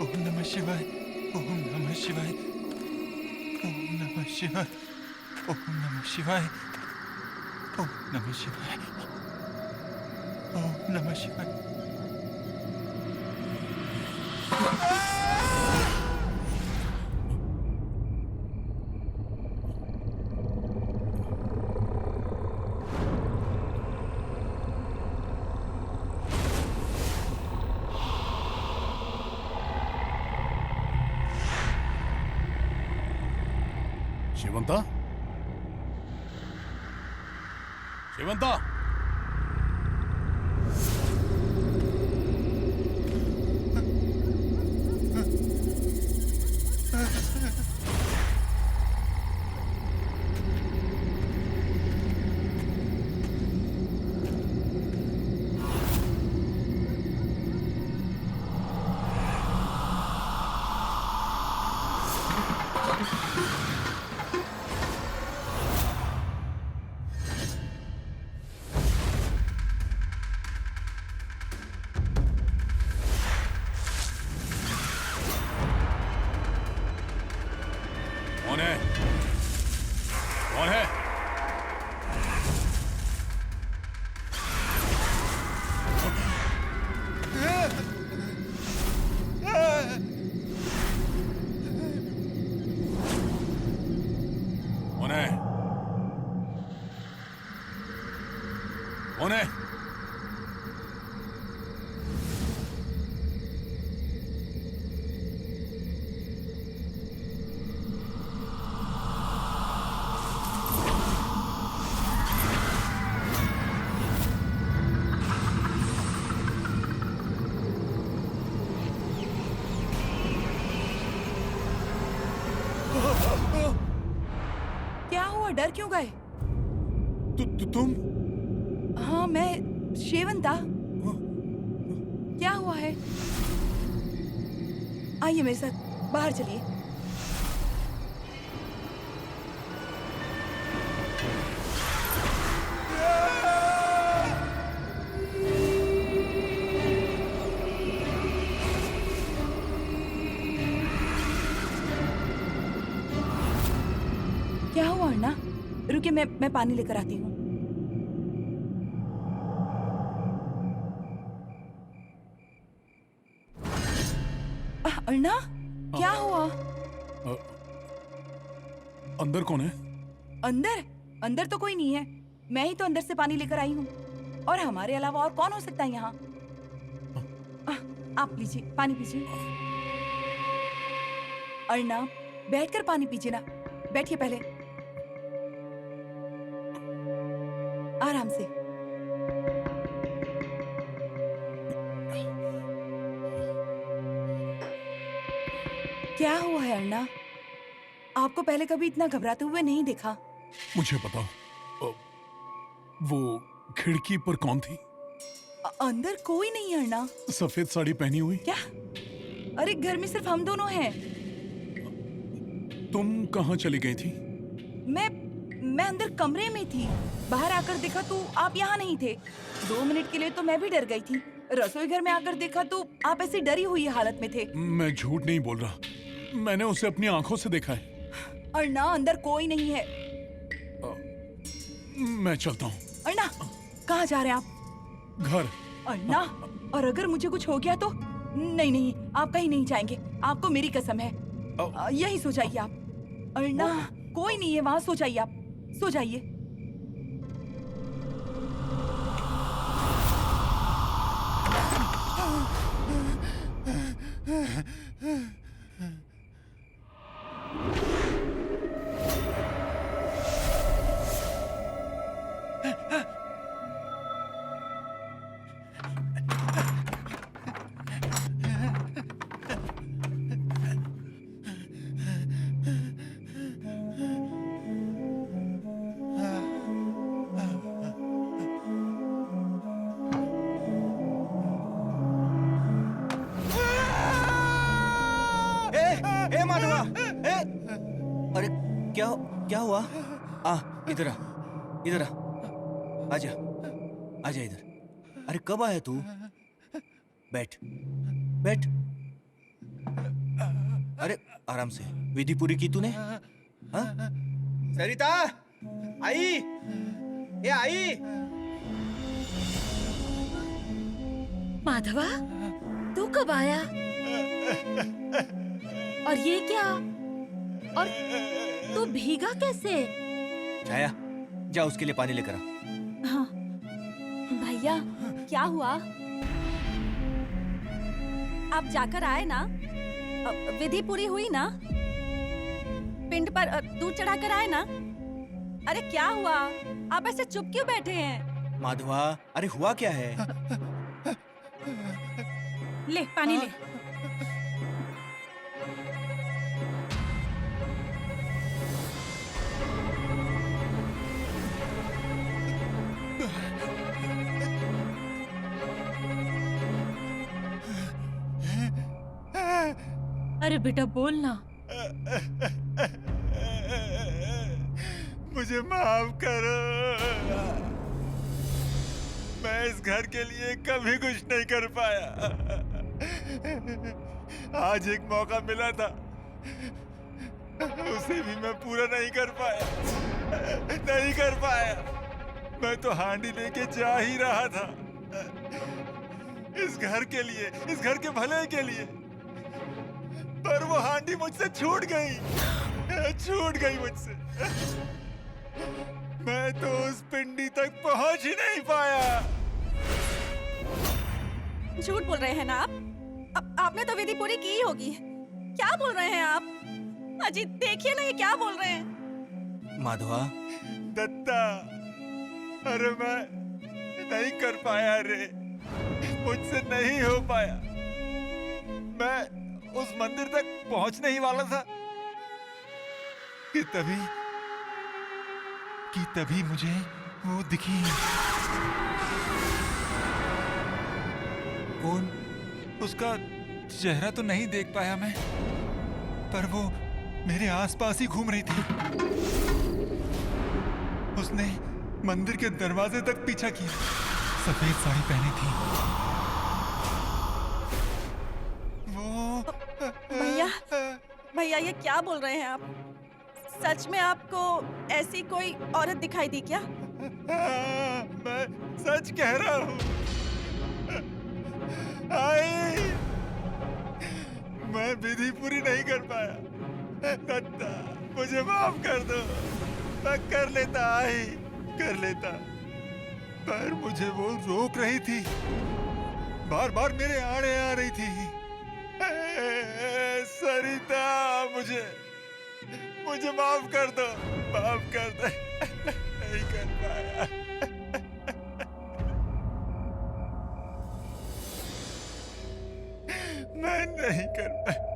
ओम नमः शिवाय, ओम नमः शिवाय, ओम नमः शिवाय, ओम नमः शिवाय, ओम नमः शिवाय, ओम नमः शिवाय। ಶಿವಂತ ಶಿವಂತ कौन है? कौन है? कौन है? कौन है? क्या हुआ? डर क्यों गए? तुम? हाँ, मैं शेवंता। क्या हुआ है? आइए मेरे साथ, बाहर चलिए। क्या हुआ अन्ना? रुकिए, मैं पानी लेकर आती हूँ। अन्ना, क्या हुआ? अंदर कौन है? अंदर? अंदर तो कोई नहीं है। मैं ही तो अंदर से पानी लेकर आई हूँ। और हमारे अलावा और कौन हो सकता है यहाँ? आप लीजिए, पानी पीजिए। अर्णा, बैठकर पानी पीजिए ना। बैठिए पहले, आराम से। क्या हुआ है अर्णा? आपको पहले कभी इतना घबराते हुए नहीं देखा। मुझे बताओ, वो खिड़की पर कौन थी? अंदर कोई नहीं है अर्णा। सफेद साड़ी पहनी हुई? क्या? अरे घर में सिर्फ हम दोनों हैं। तुम कहाँ चली गई थी? मैं अंदर कमरे में थी। बाहर आकर देखा तो आप यहाँ नहीं थे। 2 मिनट के लिए तो मैं भी डर गई थी। रसोई घर में आकर देखा तो आप ऐसी डरी हुई हालत में थे। मैं झूठ नहीं बोल रहा, मैंने उसे अपनी आंखों से देखा है। अर्णा, अंदर कोई नहीं है। मैं चलता हूँ। अर्णा, कहाँ जा रहे हैं आप? घर। अर्णा, और अगर मुझे कुछ हो गया तो? नहीं नहीं, आप कहीं नहीं जाएंगे, आपको मेरी कसम है। यही सो जाइए आप। अर्णा, कोई नहीं है वहाँ, सो जाइए आप, सो जाइए। ए माधवा, ए! अरे क्या हुआ? इधर आ, इधर आ, आजा, आजा इधर। अरे कब आया तू? बैठ, बैठ। अरे आराम से, विधि पूरी की तूने? हाँ? सरिता, आई, ये आई। माधवा, तू कब आया? और ये क्या? और तू भीगा कैसे? छाया, जा उसके लिए पानी लेकर आ। हाँ। भैया, क्या हुआ? आप जाकर आए ना? विधि पूरी हुई ना? पिंड पर दूध चढ़ाकर आए ना? अरे क्या हुआ? आप ऐसे चुप क्यों बैठे हैं? माधवा, अरे हुआ क्या है? ले पानी ले। अरे बेटा बोल ना। मुझे माफ करो। मैं इस घर के लिए कभी कुछ नहीं कर पाया। आज एक मौका मिला था, उसे भी मैं पूरा नहीं कर पाया। मैं तो हांडी लेके जा ही रहा था, इस घर के लिए, इस घर के भले के लिए। पर वो हांडी मुझसे छूट गई मुझसे। मैं तो उस पिंडी तक पहुंच ही नहीं पाया। झूठ बोल रहे हैं ना आप? आपने तो विधि पूरी की होगी। क्या बोल रहे हैं आप? अजी देखिए ना, ये क्या बोल रहे हैं? माधवा, दत्ता, अरे मैं नहीं कर पाया रे, मुझसे नहीं हो पाया। मैं उस मंदिर तक पहुंचने ही वाला था कि तभी मुझे वो दिखी। कौन? उसका चेहरा तो नहीं देख पाया मैं, पर वो मेरे आसपास ही घूम रही थी। उसने मंदिर के दरवाजे तक पीछा किया। सफेद साड़ी पहनी थी वो। भैया ये क्या बोल रहे हैं आप? सच में आपको ऐसी कोई औरत दिखाई दी क्या? मैं सच कह रहा हूँ। आई, मैं विधि पूरी नहीं कर पाया। दत्ता, मुझे माफ कर दो। मैं कर लेता, पर मुझे वो रोक रही थी, बार बार मेरे आड़े आ रही थी। सरिता, मुझे माफ कर दो। नहीं कर पाया। मैं नहीं कर पाया।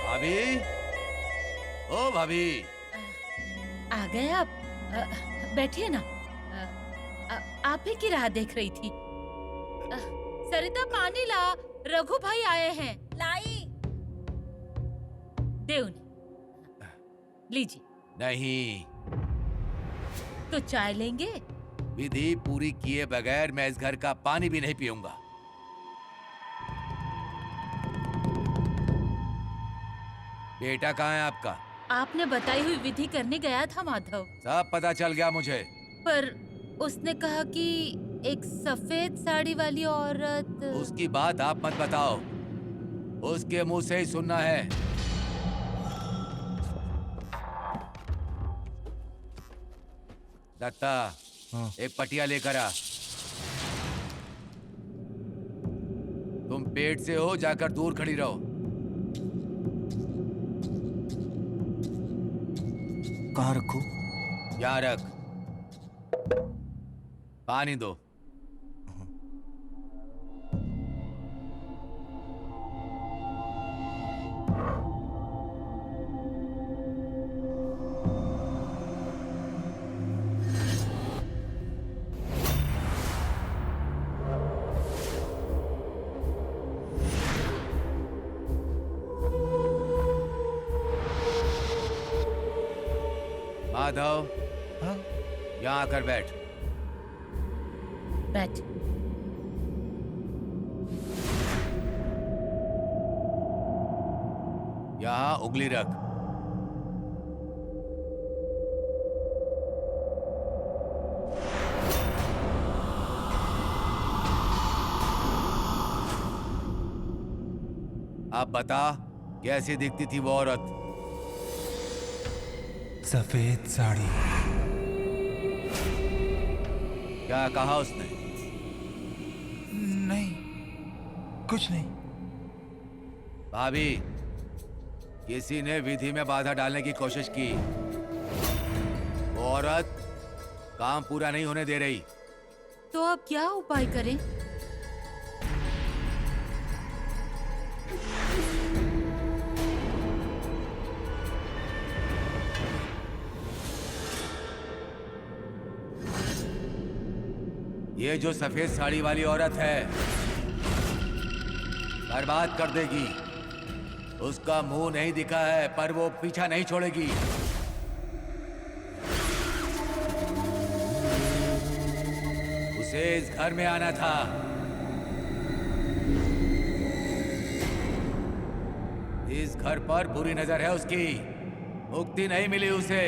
भाभी, ओ भाभी। आ गए आप? बैठिए ना। आप ही की राह देख रही थी। सरिता पानी ला, रघु भाई आए हैं। लाई। दे उन्हें। लीजिए। नहीं, तो चाय लेंगे? विधि पूरी किए बगैर मैं इस घर का पानी भी नहीं पीऊंगा। बेटा कहाँ है आपका? आपने बताई हुई विधि करने गया था माधव। सब पता चल गया मुझे। पर उसने कहा कि एक सफेद साड़ी वाली औरत। उसकी बात आप मत बताओ, उसके मुंह से ही सुनना है। दत्ता, एक पटिया लेकर आ। तुम पेट से हो, जाकर दूर खड़ी रहो। कहाँ रखूं? यहाँ रख। पानी दो। माधव, हाँ? यहाँ आकर बैठ। बैठ। यहाँ उंगली रख। अब बता, कैसी दिखती थी वो औरत? सफेद साड़ी। क्या कहा उसने? नहीं, कुछ नहीं। भाभी, किसी ने विधि में बाधा डालने की कोशिश की। वो औरत काम पूरा नहीं होने दे रही। तो अब क्या उपाय करें? ये जो सफेद साड़ी वाली औरत है, बर्बाद कर देगी। उसका मुंह नहीं दिखा है, पर वो पीछा नहीं छोड़ेगी। उसे इस घर में आना था। इस घर पर बुरी नजर है उसकी। मुक्ति नहीं मिली उसे।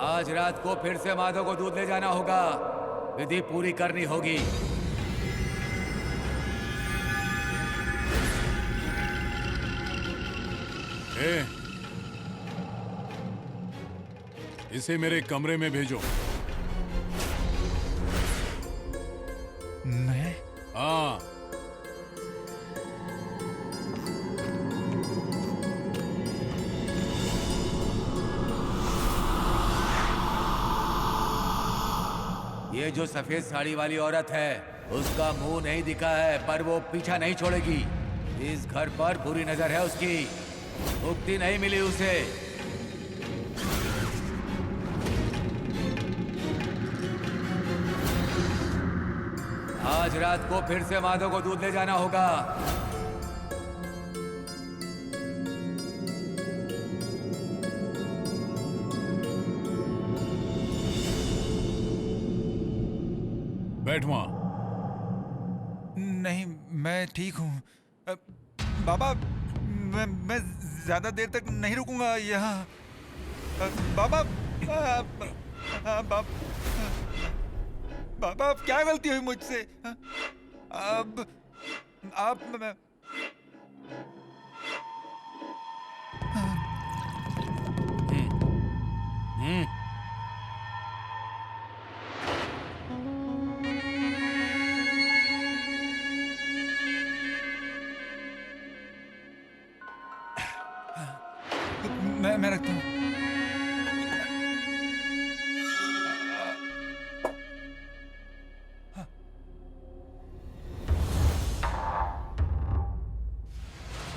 आज रात को फिर से माधव को दूध ले जाना होगा। विधि पूरी करनी होगी। इसे मेरे कमरे में भेजो। मैं? हाँ। ये जो सफेद साड़ी वाली औरत है, उसका मुंह नहीं दिखा है, पर वो पीछा नहीं छोड़ेगी। इस घर पर बुरी नजर है उसकी। मुक्ति नहीं मिली उसे। आज रात को फिर से माधव को दूध ले जाना होगा। बैठ वहां। नहीं, मैं ठीक हूँ। बाबा, मैं ज्यादा देर तक नहीं रुकूंगा यहाँ। बाबा, बाबा, अब क्या गलती हुई मुझसे? अब आप मैं रखता हूँ।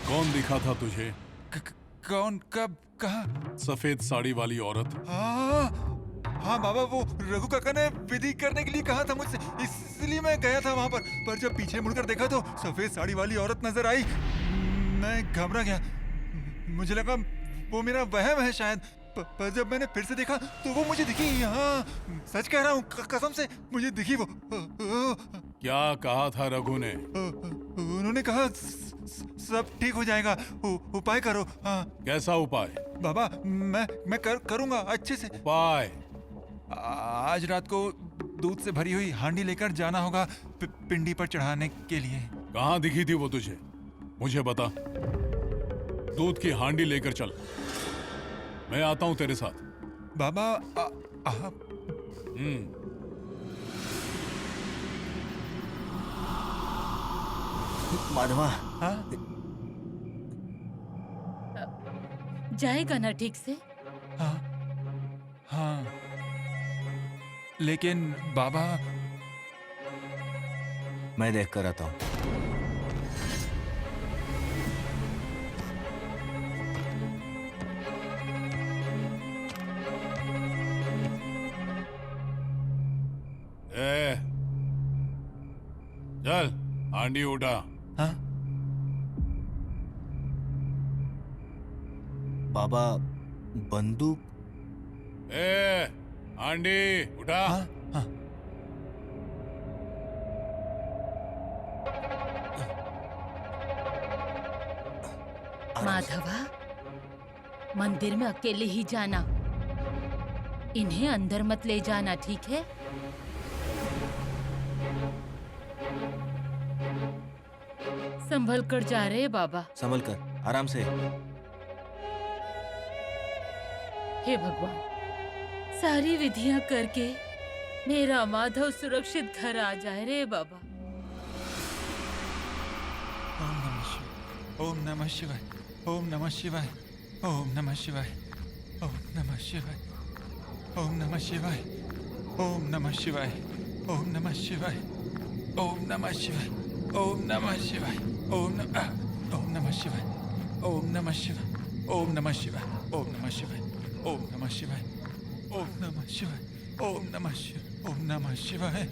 कौन दिखा था तुझे? कौन? कब? कहाँ? सफेद साड़ी वाली औरत। हाँ, हाँ बाबा, वो रघु काका ने विधि करने के लिए कहा था मुझसे, इसलिए मैं गया था वहां पर जब पीछे मुड़कर देखा तो सफेद साड़ी वाली औरत नजर आई। मैं घबरा गया। मुझे लगा वो मेरा वहम है शायद, पर जब मैंने फिर से देखा तो वो मुझे दिखी। हाँ, सच कह रहा हूँ, कसम से मुझे दिखी वो। क्या कहा था रघु ने? उन्होंने कहा सब ठीक हो जाएगा, उपाय करो। हाँ। कैसा उपाय? बाबा, मैं करूंगा अच्छे से। उपाय? आज रात को दूध से भरी हुई हांडी लेकर जाना होगा पिंडी पर चढ़ाने के लिए। कहाँ दिखी थी वो तुझे? मुझे बता। दूध की हांडी लेकर चल, मैं आता हूं तेरे साथ। बाबा, माधवा। हाँ? जाएगा ना ठीक से? हाँ, हाँ, लेकिन बाबा, मैं देख कर आता हूँ। चल, हांडी उठा। हाँ? बाबा बंदूक। ए हांडी उठा। हाँ हाँ माधवा, मंदिर में अकेले ही जाना, इन्हें अंदर मत ले जाना, ठीक है? संभल कर जा रहे हैं बाबा। संभल कर, आराम से। हे भगवान, सारी विधियां करके मेरा माधव सुरक्षित घर आ जाए रे बाबा। ओम नमः शिवाय, ओम नमः शिवाय, ओम नमः शिवाय, ओम नमः शिवाय, ओम नमः शिवाय, ओम नमः शिवाय, ओम नमः शिवाय, ओम नमः शिवाय, ओम नमः शिवाय, ओम नमः शिवाय, ओम नमः शिवाय, ओम नमः शिवाय, ओम नमः शिवाय, ओम नमः शिवाय, ओम नमः शिवाय, ओम नमः शिवाय, ओम नमः शिवाय,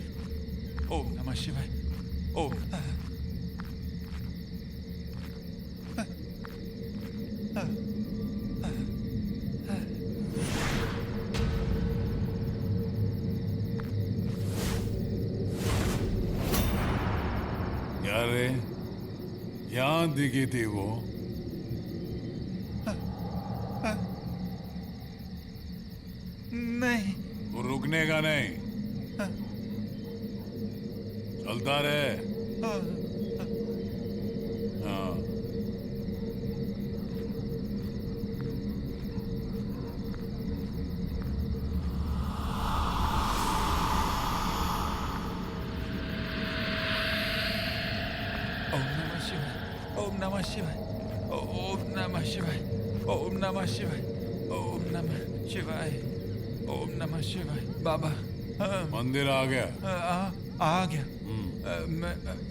ओम नमः शिवाय, ओम क्या रे, यहाँ दिखी थी वो? नहीं। वो रुकने का नहीं, चलता रहे। हाँ। ओम नमः शिवाय, ओम नमः शिवाय, ओम नमः शिवाय, ओम नमः शिवाय, ओम नमः शिवाय। बाबा मंदिर आ गया। आ गया।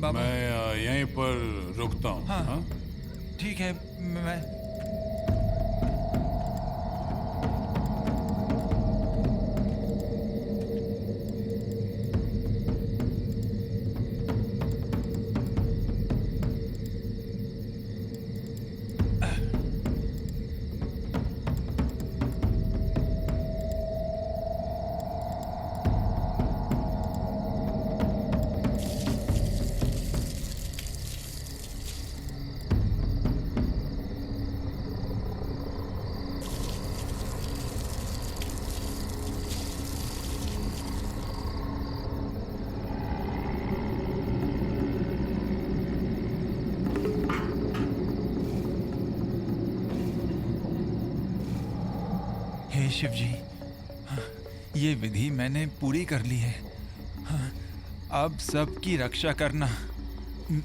बाबा मैं यहीं पर रुकता हूँ। हाँ। हाँ? ठीक है। मैं हे शिव जी, ये विधि मैंने पूरी कर ली है। अब सबकी रक्षा करना।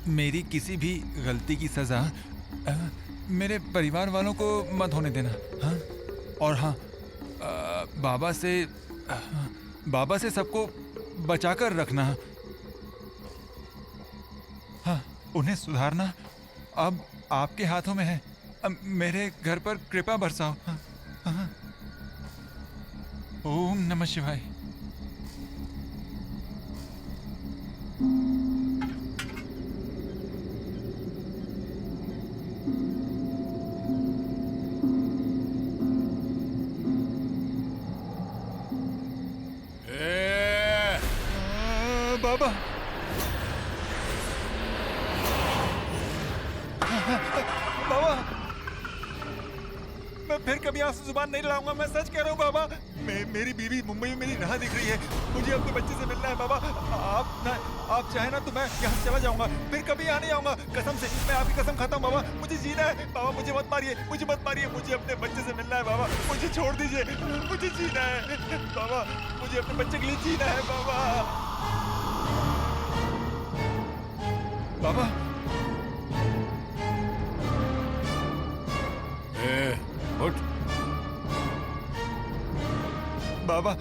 मेरी किसी भी गलती की सजा मेरे परिवार वालों को मत होने देना। हाँ? और हाँ, बाबा से सबको बचाकर रखना। हाँ, उन्हें सुधारना अब आपके हाथों में है। अब मेरे घर पर कृपा बरसाओ। हाँ, हाँ। ओम नमः शिवाय। बाबा बाबा, मैं फिर कभी आपसे जुबान नहीं लड़ाऊंगा। मैं सच कह रहा हूँ बाबा। मेरी बीवी मुंबई में मेरी राह दिख रही है। मुझे अपने बच्चे से मिलना है बाबा। आप चाहे ना तो मैं यहाँ से चला जाऊंगा, फिर कभी यहाँ नहीं आऊंगा। कसम से, मैं आपकी कसम खाता हूँ बाबा। मुझे जीना है बाबा। मुझे मत मारिए, मुझे मत मारिए। मुझे अपने बच्चे से मिलना है बाबा। मुझे छोड़ दीजिए, मुझे जीना है बाबा। मुझे अपने बच्चे के लिए जीना है बाबा। बाबा उठ। बाबा,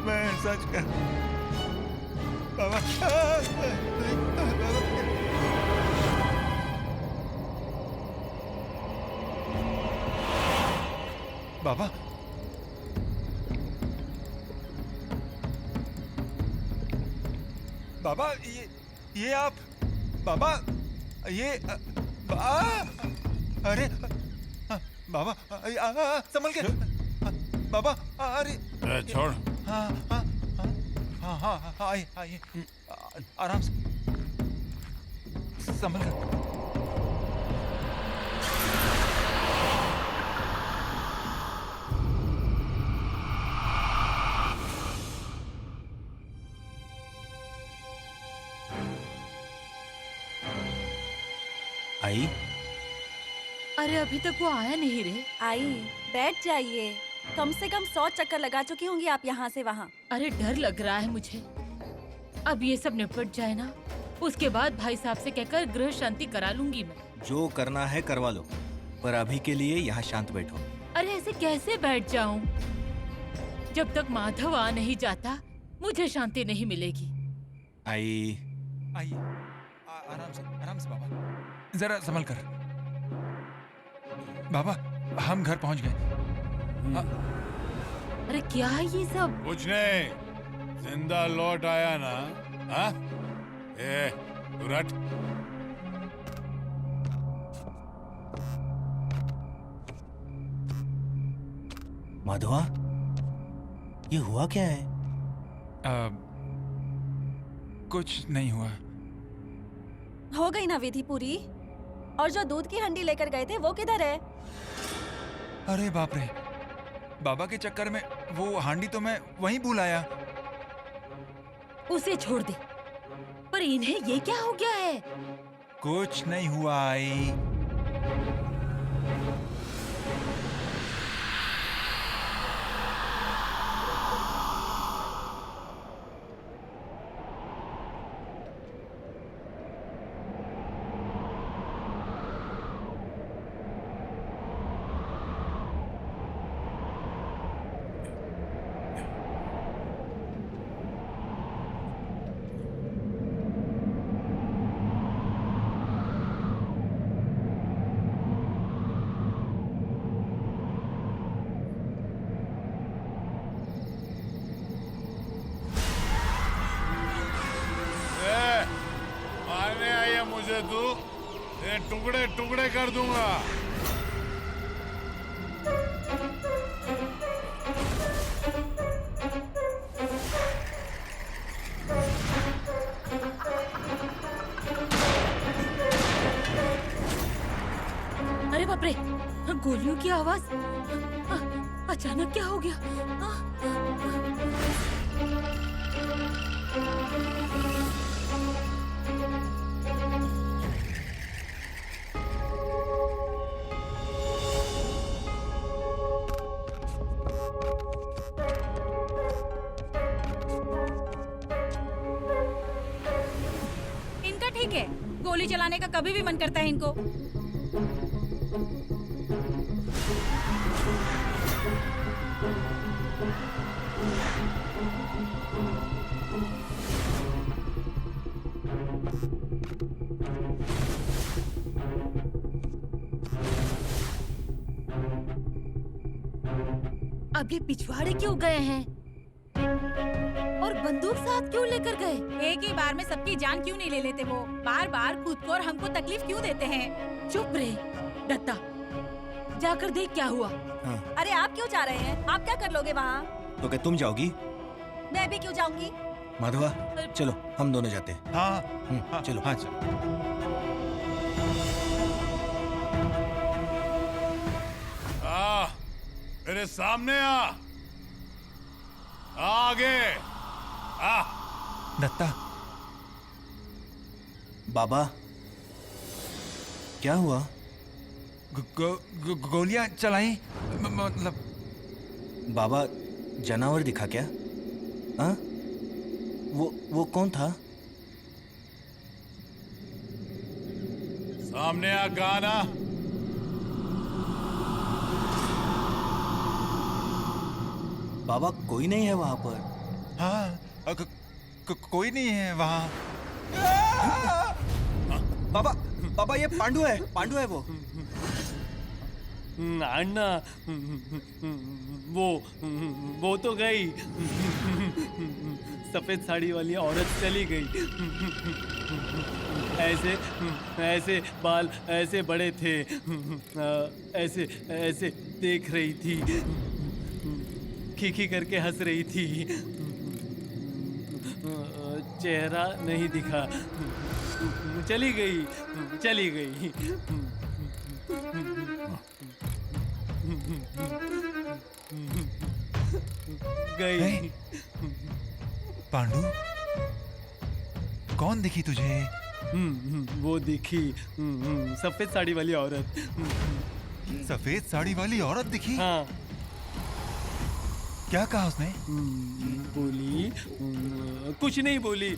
मैं सच कर बाबा। बाबा, बाबा, ये आप बाबा, ये अरे बाबा संभल के बाबा अरे छोड़। हाँ हाँ हाँ हाँ हाँ आइए आइए आराम से संभल कर। आई, अरे अभी तक वो आया नहीं रे। आई बैठ जाइए, कम से कम 100 चक्कर लगा चुकी होंगी आप यहाँ से वहाँ। अरे डर लग रहा है मुझे। अब ये सब निपट जाए ना, उसके बाद भाई साहब से कहकर गृह शांति करा लूंगी मैं। जो करना है करवा लो, पर अभी के लिए यहाँ शांत बैठो। अरे ऐसे कैसे बैठ जाऊं? जब तक माधव आ नहीं जाता मुझे शांति नहीं मिलेगी। आई, आइए आराम से बाबा, जरा संभल कर। बाबा हम घर पहुंच गए। अरे क्या है ये सब? कुछ नहीं, जिंदा लौट आया ना। हाँ? ए, तू रट। माधवा, ये हुआ क्या है? कुछ नहीं हुआ। हो गई ना विधि पूरी? और जो दूध की हंडी लेकर गए थे वो किधर है? अरे बाप रे, बाबा के चक्कर में वो हांडी तो मैं वहीं भूल आया। उसे छोड़ दे। पर इन्हें ये क्या हो गया है? कुछ नहीं हुआ आई। मारने आई है मुझे तू, ये टुकड़े टुकड़े कर दूंगा। अरे बाप रे, गोलियों की आवाज। अचानक क्या हो गया? इनका ठीक है, गोली चलाने का कभी भी मन करता है इनको। अब ये पिछवाड़े क्यों गए हैं? और बंदूक साथ क्यों लेकर गए? एक ही बार में सबकी जान क्यों नहीं ले लेते वो? बार बार खुद को और हमको तकलीफ क्यों देते हैं? चुप रहे दत्ता, जाकर देख क्या हुआ। हाँ, अरे आप क्यों जा रहे हैं? आप क्या कर लोगे वहाँ? तो क्या तुम जाओगी? मैं भी क्यों जाऊंगी? माधवा, चलो हम दोनों जाते हैं। हाँ चलो। हाँ चलो। मेरे सामने आ, आगे आ। दत्ता, बाबा, क्या हुआ? गोलियां चलाई मतलब। बाबा, जानवर दिखा क्या? हाँ? वो कौन था? सामने आ, गाना। बाबा, कोई नहीं है वहां पर। हाँ कोई नहीं है वहाँ। बाबा, बाबा ये पांडु है वो। अन्ना, वो तो गई। सफेद साड़ी वाली औरत चली गई। ऐसे ऐसे बाल ऐसे बड़े थे, ऐसे ऐसे देख रही थी, खीखी करके हंस रही थी, चेहरा नहीं दिखा, चली गई चली गई। गई। पांडु, कौन दिखी तुझे? वो दिखी, सफेद साड़ी वाली औरत। सफेद साड़ी वाली औरत दिखी? हाँ। क्या कहा उसने? बोली कुछ नहीं बोली,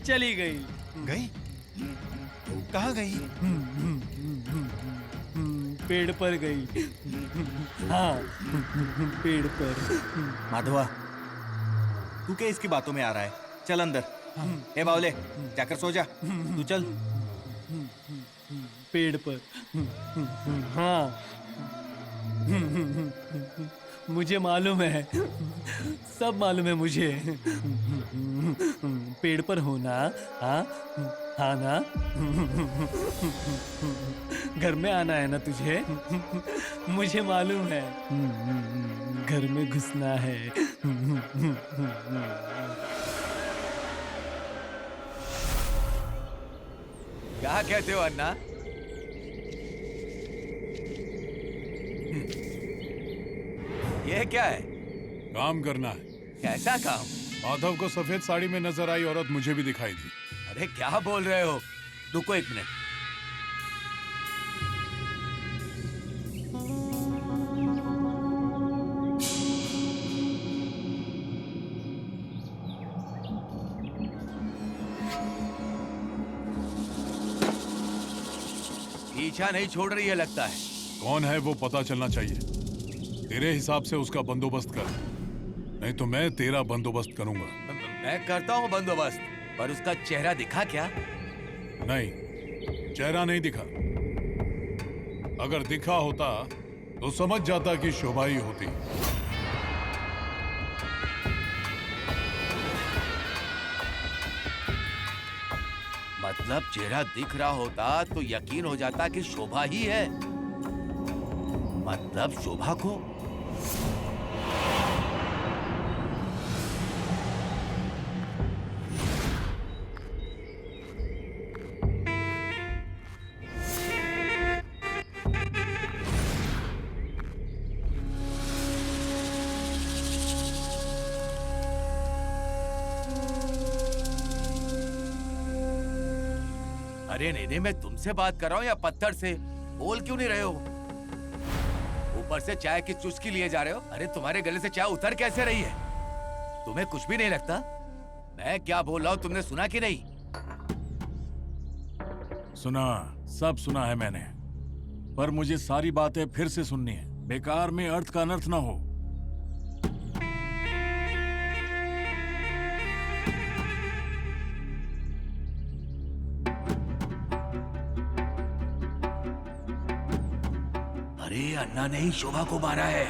चली गई। गई? कहाँ गई? पेड़ पर गई। हाँ, पेड़ पर। माधवा, तू क्या इसकी बातों में आ रहा है? चल अंदर। ए बावले, जाकर सो जा। तू चल। पेड़ पर। हाँ, मुझे मालूम है, सब मालूम है मुझे। पेड़ पर होना, हाँ हाँ ना? घर में आना है ना तुझे? मुझे मालूम है, घर में घुसना है। क्या कहते हो अन्ना? ये क्या है? काम करना है। कैसा काम? माधव को सफेद साड़ी में नजर आई औरत मुझे भी दिखाई दी। अरे क्या बोल रहे हो? रुको एक मिनट। पीछा नहीं छोड़ रही है लगता है। कौन है वो पता चलना चाहिए। तेरे हिसाब से उसका बंदोबस्त कर, नहीं तो मैं तेरा बंदोबस्त करूंगा। मैं करता हूँ बंदोबस्त, पर उसका चेहरा दिखा क्या? नहीं, चेहरा नहीं दिखा। अगर दिखा होता तो समझ जाता कि शोभा ही होती। मतलब चेहरा दिख रहा होता तो यकीन हो जाता कि शोभा ही है। मतलब शोभा को अरे नहीं, मैं तुमसे बात कर रहा हूँ या पत्थर से? बोल क्यों नहीं रहे हो? ऊपर से चाय की चुस्की लिए जा रहे हो। अरे तुम्हारे गले से चाय उतर कैसे रही है? तुम्हें कुछ भी नहीं लगता? मैं क्या बोल रहा हूँ तुमने सुना कि नहीं? सुना, सब सुना है मैंने, पर मुझे सारी बातें फिर से सुननी है। बेकार में अर्थ का अनर्थ ना हो। अरे अन्ना ने ही शोभा को मारा है।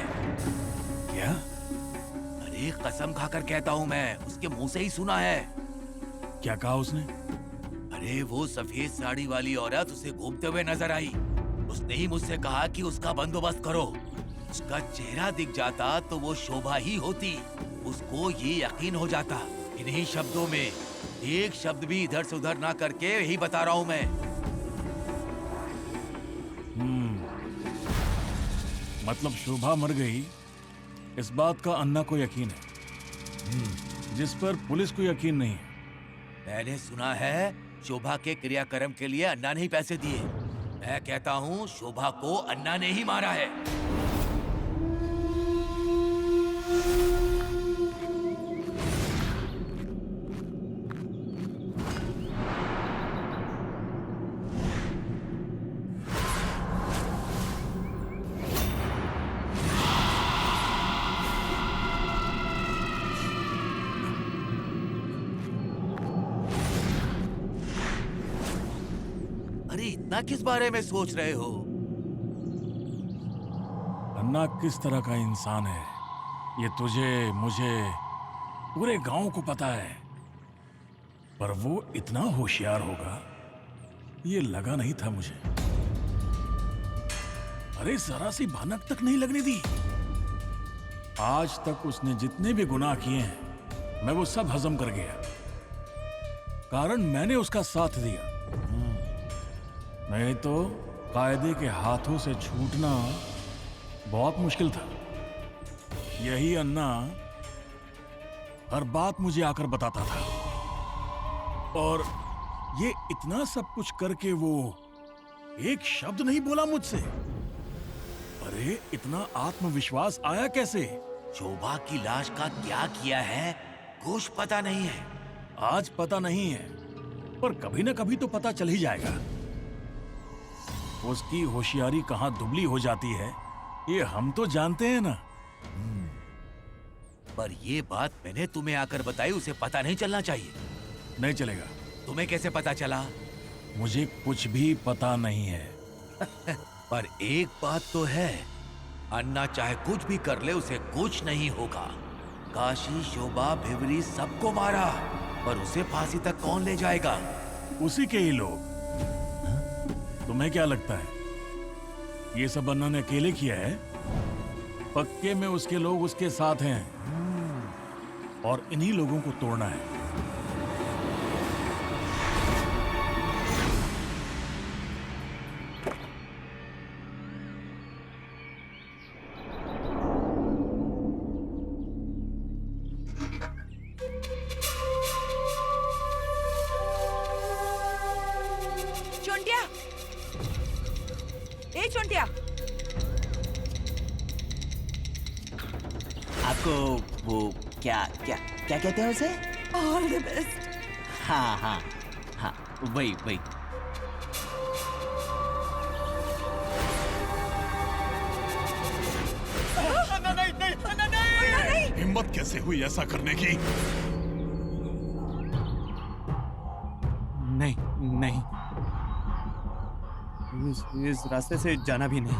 क्या? अरे कसम खाकर कहता हूँ मैं, उसके मुंह से ही सुना है। क्या कहा उसने? अरे वो सफेद साड़ी वाली औरत उसे घूमते हुए नजर आई। उसने ही मुझसे कहा कि उसका बंदोबस्त करो। उसका चेहरा दिख जाता तो वो शोभा ही होती। उसको ये यकीन हो जाता। इन्हीं शब्दों में, एक शब्द भी इधर से उधर ना करके यही बता रहा हूँ मैं। मतलब शोभा मर गई, इस बात का अन्ना को यकीन है, जिस पर पुलिस को यकीन नहीं है। मैंने सुना है शोभा के क्रियाक्रम के लिए अन्ना ने ही पैसे दिए। मैं कहता हूँ शोभा को अन्ना ने ही मारा है। इतना किस बारे में सोच रहे हो? अन्ना किस तरह का इंसान है, ये तुझे, मुझे पूरे गांव को पता है, पर वो इतना होशियार होगा ये लगा नहीं था मुझे। अरे जरा सी भनक तक नहीं लगने दी। आज तक उसने जितने भी गुनाह किए हैं मैं वो सब हजम कर गया, कारण मैंने उसका साथ दिया। नहीं तो कायदे के हाथों से छूटना बहुत मुश्किल था। यही अन्ना हर बात मुझे आकर बताता था, और ये इतना सब कुछ करके वो एक शब्द नहीं बोला मुझसे। अरे इतना आत्मविश्वास आया कैसे? शोभा की लाश का क्या किया है कुछ पता नहीं है। आज पता नहीं है, पर कभी ना कभी तो पता चल ही जाएगा। उसकी होशियारी कहां दुबली हो जाती है ये हम तो जानते हैं ना। पर ये बात मैंने तुम्हें आकर बताई, उसे पता नहीं चलना चाहिए। नहीं चलेगा। तुम्हें कैसे पता चला? मुझे कुछ भी पता नहीं है। पर एक बात तो है, अन्ना चाहे कुछ भी कर ले उसे कुछ नहीं होगा। काशी, शोभा, भिवरी सबको मारा, पर उसे फांसी तक कौन ले जाएगा? उसी के ही लोग। तुम्हें क्या लगता है ये सब अन्ना ने अकेले किया है? पक्के में उसके लोग उसके साथ हैं, और इन्हीं लोगों को तोड़ना है। चोंटिया, ए चोंटिया, आपको वो क्या क्या क्या कहते हैं उसे? All the best. हाँ हाँ हाँ, वही वही। हिम्मत कैसे हुई ऐसा करने की? नहीं नहीं, इस रास्ते से जाना भी नहीं।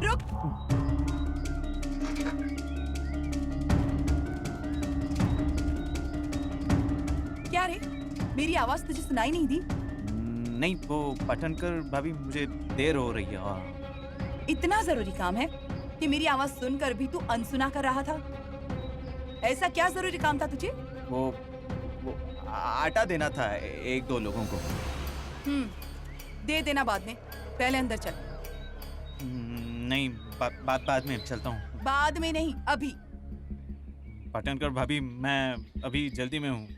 रुक। क्या रे, मेरी आवाज तुझे सुनाई नहीं दी? नहीं, वो पाटनकर भाभी, मुझे देर हो रही है। और इतना जरूरी काम है कि मेरी आवाज सुनकर भी तू अनसुना कर रहा था? ऐसा क्या जरूरी काम था तुझे? वो आटा देना था एक दो लोगों को। दे देना बाद में, पहले अंदर चल। नहीं, बाद में चलता हूँ। बाद में नहीं, अभी। पाटनकर भाभी, मैं अभी जल्दी में हूँ।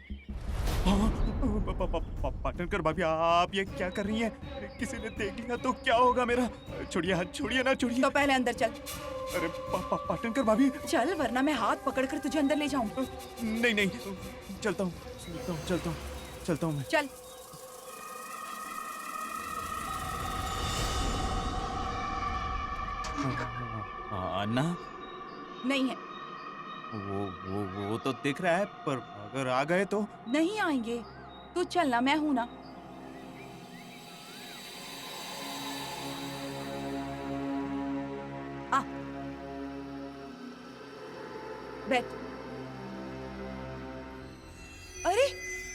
पाटनकर भाभी, आप ये क्या कर रही हैं? किसी ने देख लिया तो क्या होगा मेरा? छोड़िए हाथ, छोड़िए ना, छोड़िए। तो पहले अंदर चल। अरे पाटनकर भाभी, चल, वरना मैं हाथ पकड़कर तुझे अंदर ले जाऊं। नहीं नहीं, चलता हूँ चलता हूँ मैं। चल। अन्ना नहीं है। वो तो दिख रहा है, पर अगर आ गए तो? नहीं आएंगे, तू चलना, मैं हूं ना। आ, बैठ। अरे,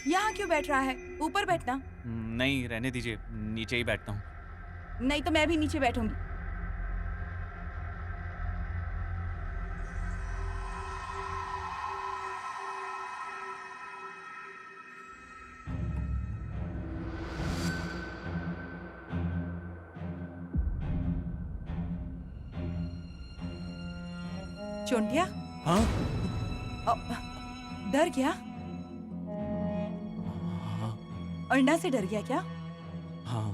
यहाँ क्यों बैठ रहा है? ऊपर बैठना। नहीं, रहने दीजिए, नीचे ही बैठता हूँ। नहीं तो मैं भी नीचे बैठूंगी। चोंटिया? हाँ? डर गया? अन्ना से डर गया क्या? हाँ।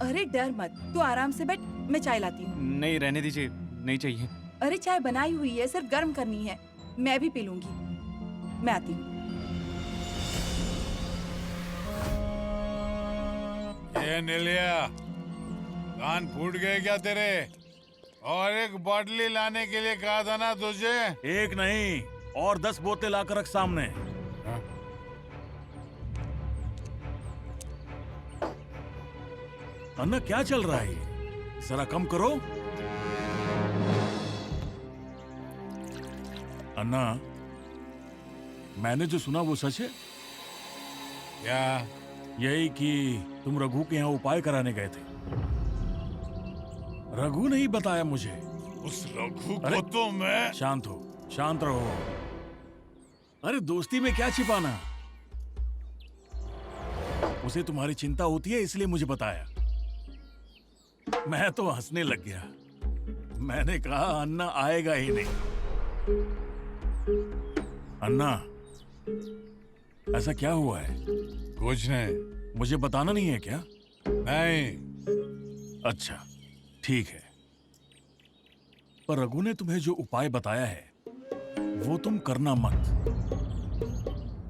अरे डर मत, तू आराम से बैठ, मैं चाय लाती हूँ। नहीं, रहने दीजिए, नहीं चाहिए। अरे चाय बनाई हुई है, सिर्फ गर्म करनी है, मैं भी पी लूंगी। मैं आती हूँ। ये नीलिया, कान फूट गए क्या तेरे? और एक बॉटली लाने के लिए कहा था ना तुझे? एक नहीं, और 10 बोतल लाकर रख सामने। हाँ? अन्ना, क्या चल रहा है? जरा कम करो। अन्ना, मैंने जो सुना वो सच है? क्या? यही कि तुम रघु के यहाँ उपाय कराने गए थे। रघु ने ही बताया मुझे। उस रघु अरे! को तो मैं... शांत हो, शांत रहो। अरे दोस्ती में क्या छिपाना? उसे तुम्हारी चिंता होती है इसलिए मुझे बताया। मैं तो हंसने लग गया। मैंने कहा अन्ना आएगा ही नहीं। अन्ना, ऐसा क्या हुआ है? कुछ नहीं। मुझे बताना नहीं है क्या? नहीं। अच्छा, ठीक है। पर रघु ने तुम्हें जो उपाय बताया है वो तुम करना मत।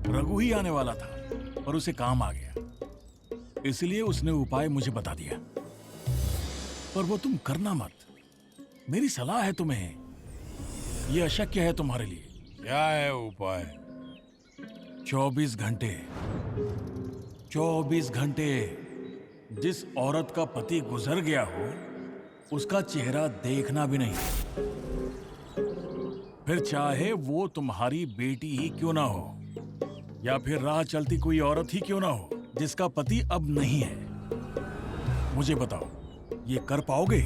रघु ही आने वाला था पर उसे काम आ गया, इसलिए उसने उपाय मुझे बता दिया। पर वो तुम करना मत। मेरी सलाह है तुम्हें। ये अशक्य है तुम्हारे लिए। क्या है उपाय? 24 घंटे 24 घंटे जिस औरत का पति गुजर गया हो उसका चेहरा देखना भी नहीं। फिर चाहे वो तुम्हारी बेटी ही क्यों ना हो या फिर राह चलती कोई औरत ही क्यों ना हो जिसका पति अब नहीं है। मुझे बताओ, ये कर पाओगे?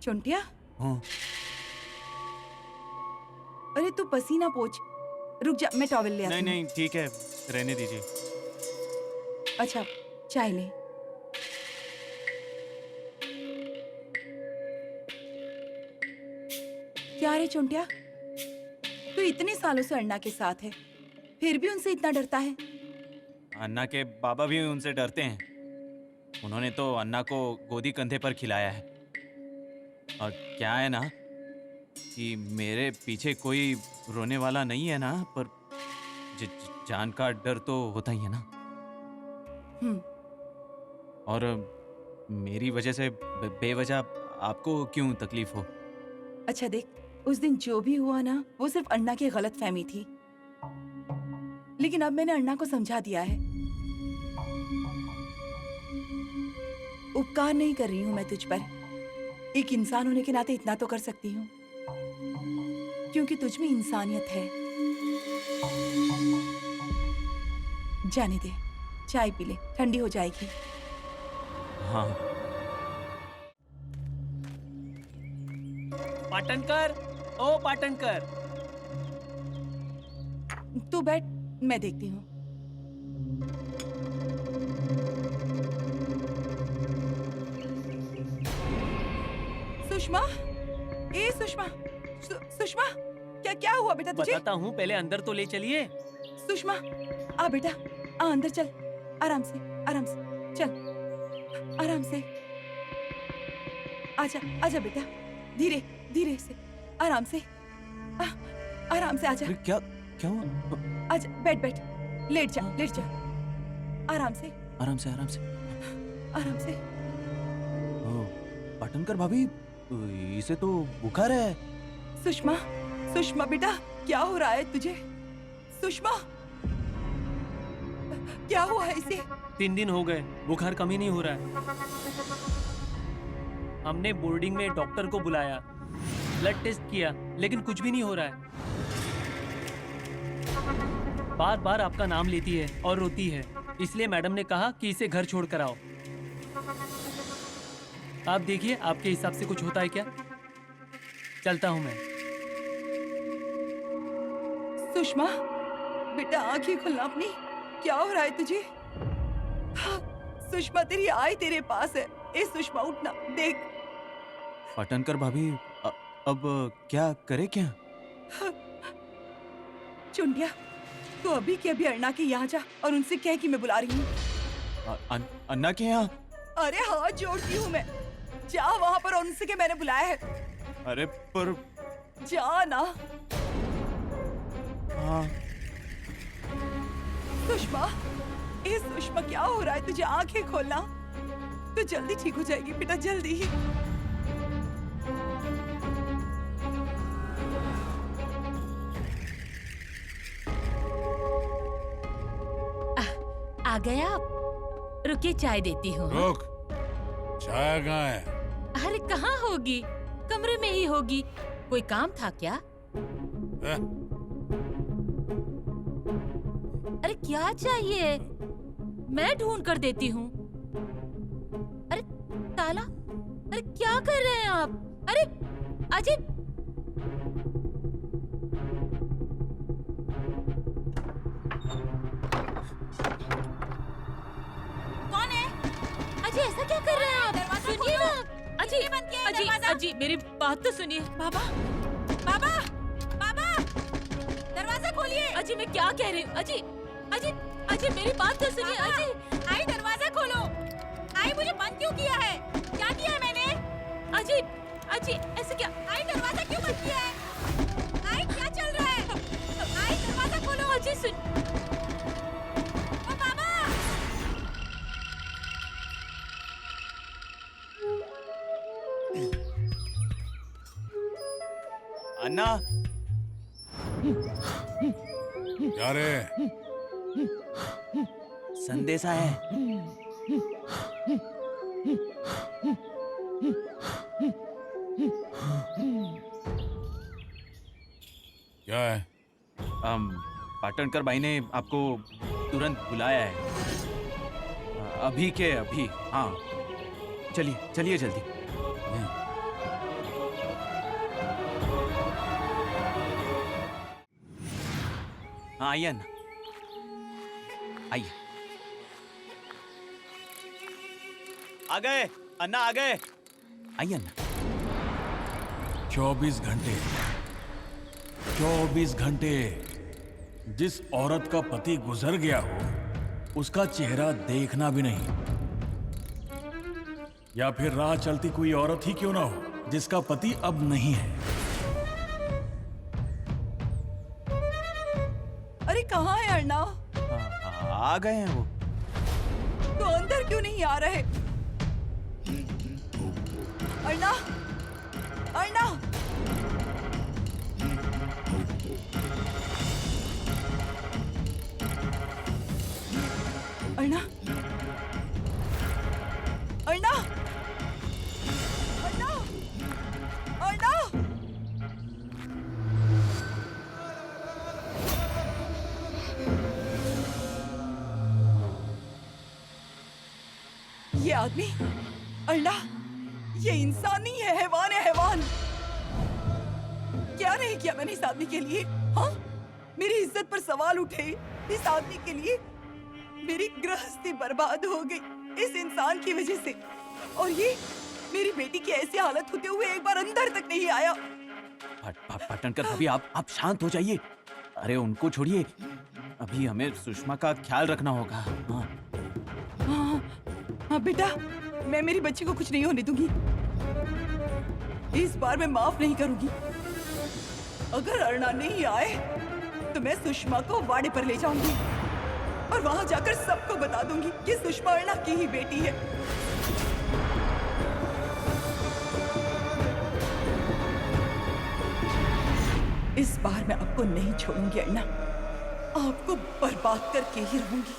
चुंटिया, हाँ। अरे तू पसीना पोंछ। रुक जा, मैं टॉवेल ले आती नहीं हूँ। नहीं ठीक है, रहने दीजिए। अच्छा, चाय ले। क्या रे चुंटिया, तू इतने सालों से अन्ना के साथ है, फिर भी उनसे इतना डरता है? अन्ना के बाबा भी उनसे डरते हैं। उन्होंने तो अन्ना को गोदी कंधे पर खिलाया है। और क्या है ना कि मेरे पीछे कोई रोने वाला नहीं है ना, पर जान का डर तो होता ही है ना। और मेरी वजह से बेवजह आपको क्यों तकलीफ हो? अच्छा देख, उस दिन जो भी हुआ ना वो सिर्फ अन्ना की गलत फहमी थी, लेकिन अब मैंने अन्ना को समझा दिया है। उपकार नहीं कर रही हूँ मैं तुझ पर, एक इंसान होने के नाते इतना तो कर सकती हूँ, क्योंकि तुझ में इंसानियत है। जाने दे, चाय पी ले, ठंडी हो जाएगी। हाँ। पाटनकर, ओ पाटनकर। तू बैठ, मैं देखती हूँ। सुषमा, ए सुषमा, सुषमा, क्या हुआ बेटा तुझे? बताता हूँ, पहले अंदर तो ले चलिए। सुषमा, आ बेटा, आ अंदर चल, आराम से चल, आराम से। आजा, आजा बेटा, धीरे धीरे से, आराम से, आराम से आजा। क्या क्या हुआ? आजा, बैठ, लेट जा, आराम से, आराम से आराम से। आराम से। पाटनकर भाभी, इसे तो बुखार है। सुषमा बेटा, क्या हो रहा है तुझे? सुषमा, क्या हुआ है इसे? 3 दिन हो गए, बुखार कम ही नहीं हो रहा है। हमने बोर्डिंग में डॉक्टर को बुलाया, ब्लड टेस्ट किया, लेकिन कुछ भी नहीं हो रहा है। बार बार आपका नाम लेती है और रोती है, इसलिए मैडम ने कहा कि इसे घर छोड़ कर आओ। आप देखिए, आपके हिसाब से कुछ होता है क्या? चलता हूं मैं। सुषमा बेटा, आंखें खोलना अपनी। क्या हो रहा है तुझे? हाँ, सुषमा तेरी आई तेरे पास है। ए सुषमा, उठना, देख। पाटनकर भाभी, अब क्या करे क्या? चुंडिया, तू अभी के अभी अन्ना के यहाँ जा और उनसे कह कि मैं बुला रही हूँ। अन्ना के यहाँ? अरे हाथ जोड़ती हूँ मैं, जा वहाँ पर और उनसे के मैंने बुलाया है। अरे पर जा ना। हाँ। सुषमा, ए सुषमा, क्या हो रहा है तुझे? आंखें खोलना, तो जल्दी ठीक हो जाएगी बेटा, जल्दी। आ गए आप? रुकिए चाय देती हूँ। रुक, चाय कहाँ है? अरे कहाँ होगी, कमरे में ही होगी। कोई काम था क्या? हैं? अरे क्या चाहिए, मैं ढूंढ कर देती हूँ। अरे ताला, अरे क्या कर रहे हैं आप? अरे अजय, कौन है? अजय ऐसा क्या कर रहे हैं आप? दरवाजा सुनिए खोलो। ना अजय, किसने बंद किया है अजय, दरवाजा? अजय मेरी बात तो सुनिए। बाबा, बाबा, बाबा, दरवाजा खोलिए। अजय मैं क्या कह रही हूँ? अजय, अजय, अजय मेरी बात तो सुनिए। बाबा, अजय, आई दरवाजा खोलो। आई मुझे बंद क्यों किया है? क्या किया है मैंने? अजय, अजय ऐसे क्या? आई दरवाजा क्यों बंद किया है? आई क्या चल रहा है? आई दरवाजा खोलो। अजय सुन, ओ बाबा, अन्ना, क्या रे? संदेशा है। क्या है? पाटणकर भाई ने आपको तुरंत बुलाया है, अभी के अभी। हाँ, चलिए चलिए जल्दी। हाँ आइए अन्ना, आइए। आ गए अन्ना, आ गए। आइए अन्ना। 24 घंटे 24 घंटे जिस औरत का पति गुजर गया हो उसका चेहरा देखना भी नहीं, या फिर राह चलती कोई औरत ही क्यों ना हो जिसका पति अब नहीं है। अरे कहाँ है अर्णव? आ गए हैं वो। तो अंदर क्यों नहीं आ रहे? अर्णव, अर्णव, अर्णव, अर्णव, अर्णव, अर्णव। ये आदमी, अल्लाह, ये इंसान नहीं है, हैवान है, हैवान। क्या नहीं किया मैंने इस आदमी के लिए? हाँ, मेरी इज्जत पर सवाल उठे इस आदमी के लिए। मेरी गृहस्थी बर्बाद हो गई इस इंसान की वजह से, और ये मेरी बेटी की ऐसी हालत होते हुए एक बार अंदर तक नहीं आया। पाटणकर भाभी, आप शांत हो जाइए। अरे उनको छोड़िए, अभी हमें सुषमा का ख्याल रखना होगा। हाँ। हाँ, हाँ बेटा, मैं मेरी बच्ची को कुछ नहीं होने दूंगी। इस बार मैं माफ नहीं करूंगी। अगर अर्णा नहीं आए तो मैं सुषमा को वाड़े पर ले जाऊंगी और वहां जाकर सबको बता दूंगी कि सुषमा अर्णा की ही बेटी है। इस बार मैं आपको नहीं छोड़ूंगी अर्णा, आपको बर्बाद करके ही रहूंगी।